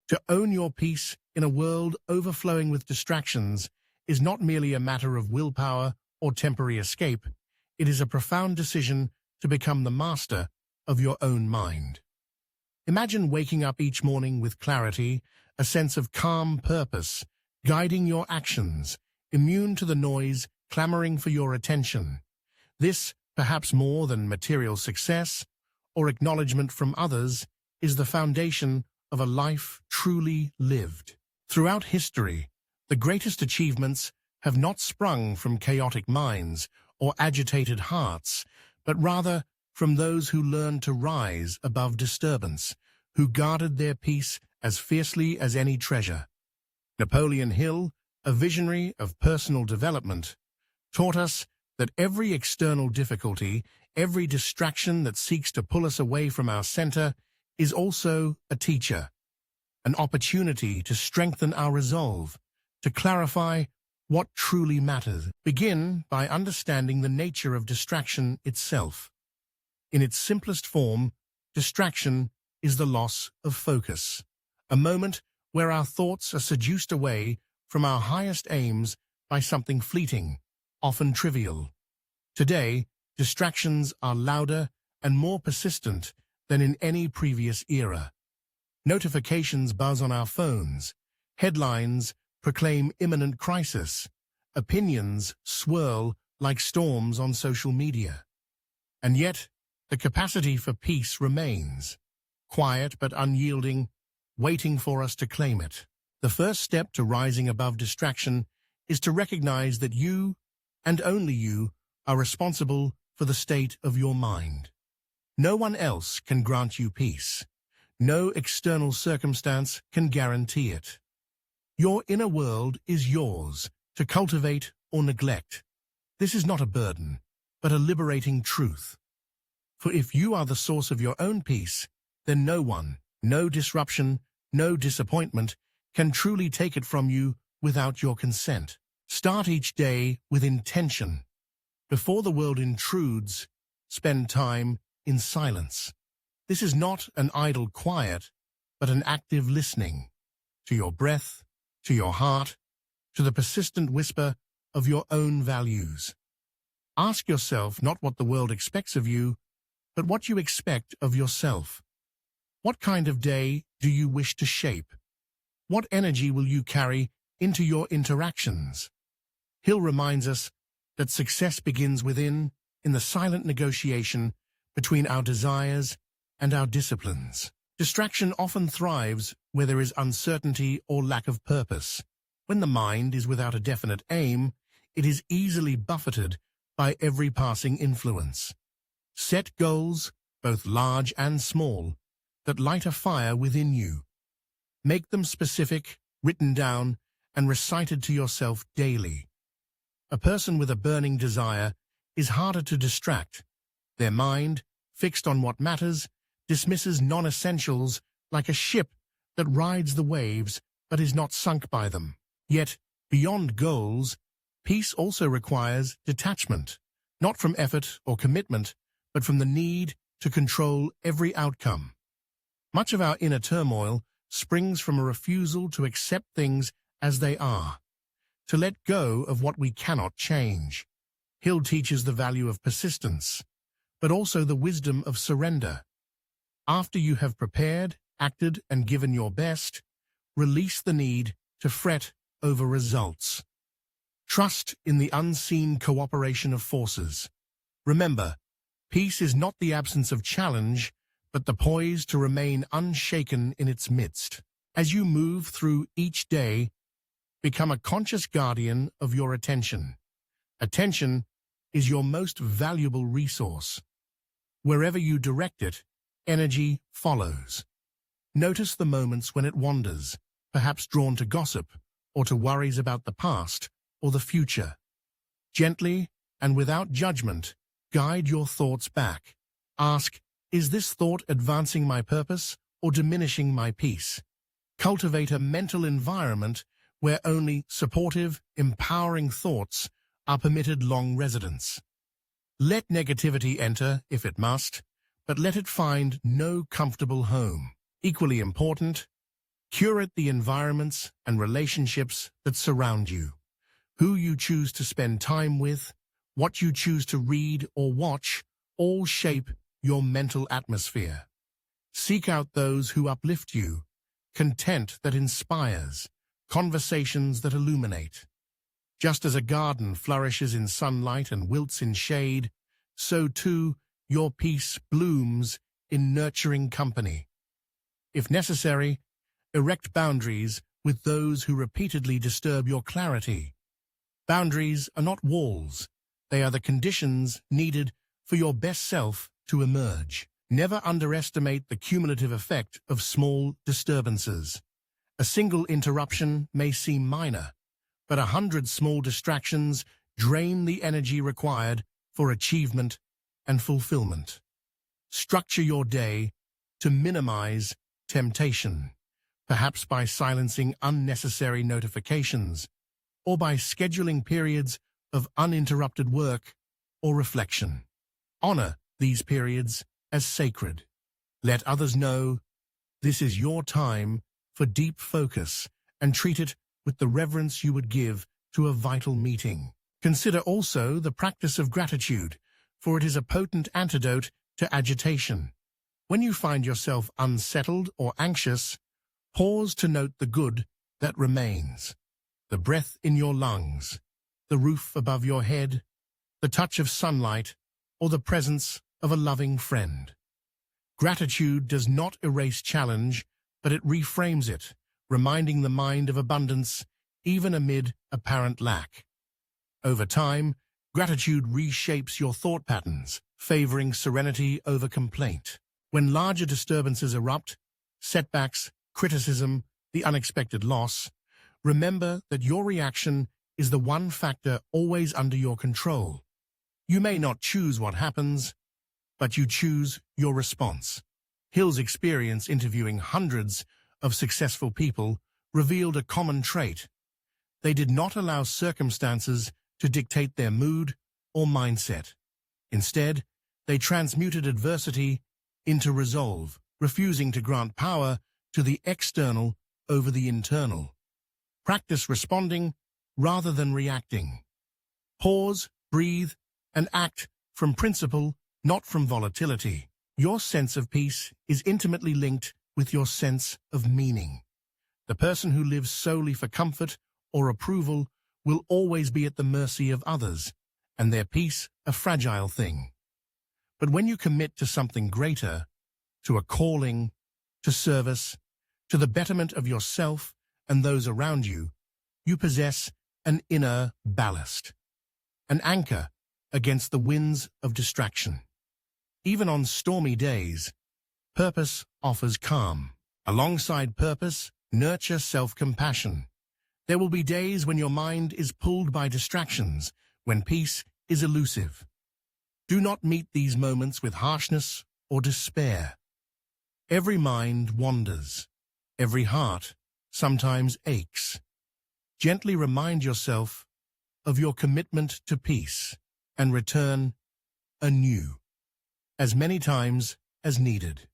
To own your peace in a world overflowing with distractions is not merely a matter of willpower or temporary escape. It is a profound decision to become the master of your own mind. Imagine waking up each morning with clarity, a sense of calm purpose, guiding your actions, immune to the noise clamoring for your attention. This, perhaps more than material success or acknowledgement from others, is the foundation of a life truly lived. Throughout history, the greatest achievements have not sprung from chaotic minds or agitated hearts, but rather from those who learned to rise above disturbance, who guarded their peace as fiercely as any treasure. Napoleon Hill, a visionary of personal development, taught us that every external difficulty, every distraction that seeks to pull us away from our center, is also a teacher, an opportunity to strengthen our resolve, to clarify what truly matters. Begin by understanding the nature of distraction itself. In its simplest form, distraction is the loss of focus, a moment where our thoughts are seduced away from our highest aims by something fleeting, often trivial. Today, distractions are louder and more persistent than in any previous era. Notifications buzz on our phones, headlines proclaim imminent crisis, opinions swirl like storms on social media. And yet, the capacity for peace remains, quiet but unyielding, waiting for us to claim it. The first step to rising above distraction is to recognize that you, and only you, are responsible for the state of your mind. No one else can grant you peace. No external circumstance can guarantee it. Your inner world is yours to cultivate or neglect. This is not a burden, but a liberating truth. For if you are the source of your own peace, then no one, no disruption, no disappointment can truly take it from you without your consent. Start each day with intention. Before the world intrudes, spend time in silence. This is not an idle quiet, but an active listening to your breath, to your heart, to the persistent whisper of your own values. Ask yourself not what the world expects of you, but what you expect of yourself. What kind of day do you wish to shape? What energy will you carry into your interactions? Hill reminds us that success begins within, in the silent negotiation between our desires and our disciplines. Distraction often thrives where there is uncertainty or lack of purpose. When the mind is without a definite aim, it is easily buffeted by every passing influence. Set goals, both large and small, that light a fire within you. Make them specific, written down, and recited to yourself daily. A person with a burning desire is harder to distract. Their mind, fixed on what matters, dismisses non-essentials like a ship that rides the waves but is not sunk by them. Yet, beyond goals, peace also requires detachment, not from effort or commitment, but from the need to control every outcome. Much of our inner turmoil springs from a refusal to accept things as they are, to let go of what we cannot change. Hill teaches the value of persistence, but also the wisdom of surrender. After you have prepared, acted, and given your best, release the need to fret over results. Trust in the unseen cooperation of forces. Remember, peace is not the absence of challenge, but the poise to remain unshaken in its midst. As you move through each day, become a conscious guardian of your attention. Attention is your most valuable resource. Wherever you direct it, energy follows. Notice the moments when it wanders, perhaps drawn to gossip or to worries about the past or the future. Gently and without judgment, guide your thoughts back. Ask, is this thought advancing my purpose or diminishing my peace? Cultivate a mental environment where only supportive, empowering thoughts are permitted long residence. Let negativity enter if it must, but let it find no comfortable home. Equally important, Curate the environments and relationships that surround you. Who you choose to spend time with, what you choose to read or watch, all shape your mental atmosphere. Seek out those who uplift you, content that inspires, conversations that illuminate. Just as a garden flourishes in sunlight and wilts in shade, so too your peace blooms in nurturing company. If necessary, erect boundaries with those who repeatedly disturb your clarity. Boundaries are not walls. They are the conditions needed for your best self to emerge. Never underestimate the cumulative effect of small disturbances. A single interruption may seem minor, but 100 small distractions drain the energy required for achievement and fulfillment. Structure your day to minimize temptation, perhaps by silencing unnecessary notifications or by scheduling periods of uninterrupted work or reflection. Honor these periods as sacred. Let others know this is your time for deep focus and treat it with the reverence you would give to a vital meeting. Consider also the practice of gratitude, for it is a potent antidote to agitation. When you find yourself unsettled or anxious, pause to note the good that remains. The breath in your lungs, the roof above your head, the touch of sunlight, or the presence of a loving friend. Gratitude does not erase challenge, but it reframes it, reminding the mind of abundance even amid apparent lack. Over time, gratitude reshapes your thought patterns, favoring serenity over complaint. When larger disturbances erupt, setbacks, criticism, the unexpected loss, remember that your reaction is the one factor always under your control. You may not choose what happens, but you choose your response. Hill's experience interviewing hundreds of successful people revealed a common trait. They did not allow circumstances to dictate their mood or mindset. Instead, they transmuted adversity into resolve, refusing to grant power to the external over the internal. Practice responding rather than reacting. Pause, breathe, and act from principle, not from volatility. Your sense of peace is intimately linked with your sense of meaning. The person who lives solely for comfort or approval will always be at the mercy of others, and their peace a fragile thing. But when you commit to something greater, to a calling, to service, to the betterment of yourself and those around you, you possess an inner ballast, an anchor against the winds of distraction. Even on stormy days, purpose offers calm. Alongside purpose, nurture self-compassion. There will be days when your mind is pulled by distractions, when peace is elusive. Do not meet these moments with harshness or despair. Every mind wanders. Every heart sometimes aches. Gently remind yourself of your commitment to peace and return anew, as many times as needed.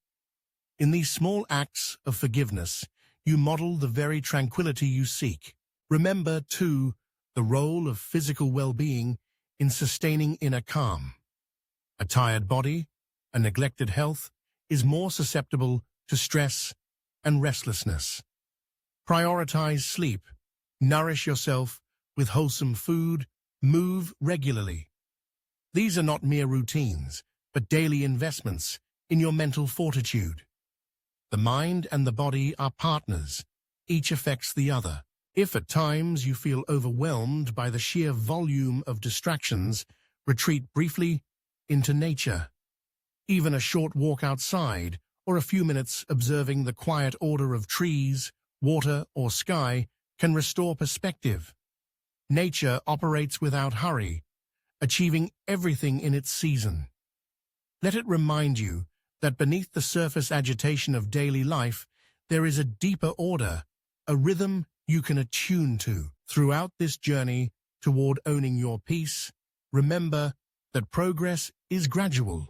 In these small acts of forgiveness, you model the very tranquility you seek. Remember, too, the role of physical well-being in sustaining inner calm. A tired body, a neglected health, is more susceptible to stress and restlessness. Prioritize sleep, nourish yourself with wholesome food, move regularly. These are not mere routines, but daily investments in your mental fortitude. The mind and the body are partners. Each affects the other. If at times you feel overwhelmed by the sheer volume of distractions, retreat briefly into nature. Even a short walk outside or a few minutes observing the quiet order of trees, water, or sky can restore perspective. Nature operates without hurry, achieving everything in its season. Let it remind you that beneath the surface agitation of daily life, there is a deeper order, a rhythm you can attune to. Throughout this journey toward owning your peace, remember that progress is gradual.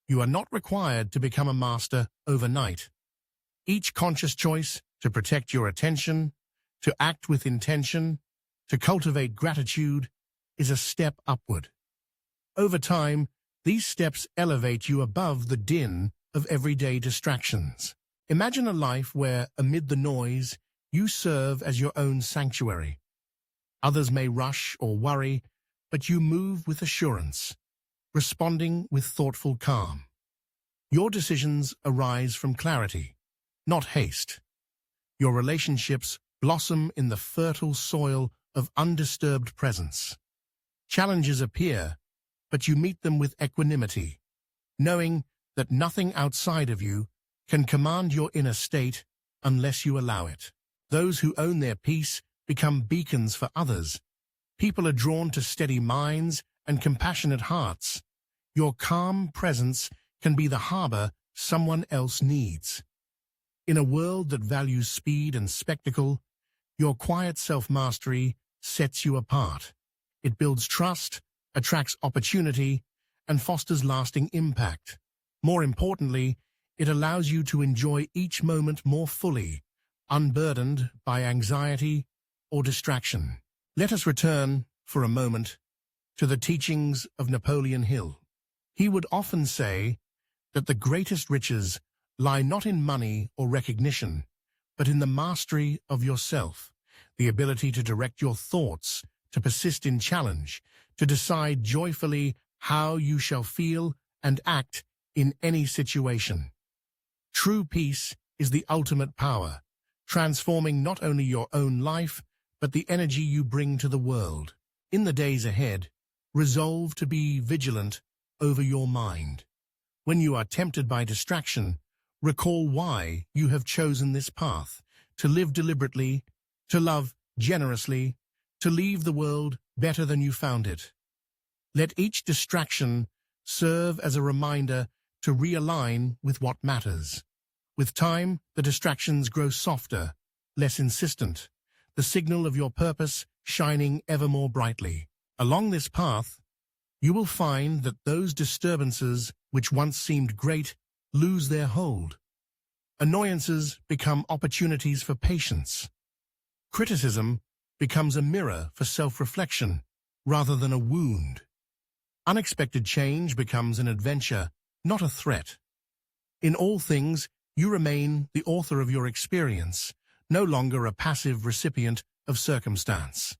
You are not required to become a master overnight. Each conscious choice to protect your attention, to act with intention, to cultivate gratitude, is a step upward. Over time, these steps elevate you above the din of everyday distractions. Imagine a life where, amid the noise, you serve as your own sanctuary. Others may rush or worry, but you move with assurance, responding with thoughtful calm. Your decisions arise from clarity, not haste. Your relationships blossom in the fertile soil of undisturbed presence. Challenges appear, but you meet them with equanimity, knowing that nothing outside of you can command your inner state unless you allow it. Those who own their peace become beacons for others. People are drawn to steady minds and compassionate hearts. Your calm presence can be the harbor someone else needs. In a world that values speed and spectacle, your quiet self-mastery sets you apart. It builds trust, attracts opportunity, and fosters lasting impact. More importantly, it allows you to enjoy each moment more fully, unburdened by anxiety or distraction. Let us return, for a moment, to the teachings of Napoleon Hill. He would often say that the greatest riches lie not in money or recognition, but in the mastery of yourself, the ability to direct your thoughts, to persist in challenge, to decide joyfully how you shall feel and act in any situation. True peace is the ultimate power, transforming not only your own life, but the energy you bring to the world. In the days ahead, resolve to be vigilant over your mind. When you are tempted by distraction, recall why you have chosen this path: to live deliberately, to love generously, to leave the world better than you found it. Let each distraction serve as a reminder to realign with what matters. With time, the distractions grow softer, less insistent, the signal of your purpose shining ever more brightly. Along this path, you will find that those disturbances which once seemed great lose their hold. Annoyances become opportunities for patience. Criticism becomes a mirror for self-reflection rather than a wound. Unexpected change becomes an adventure, not a threat. In all things, you remain the author of your experience, no longer a passive recipient of circumstance.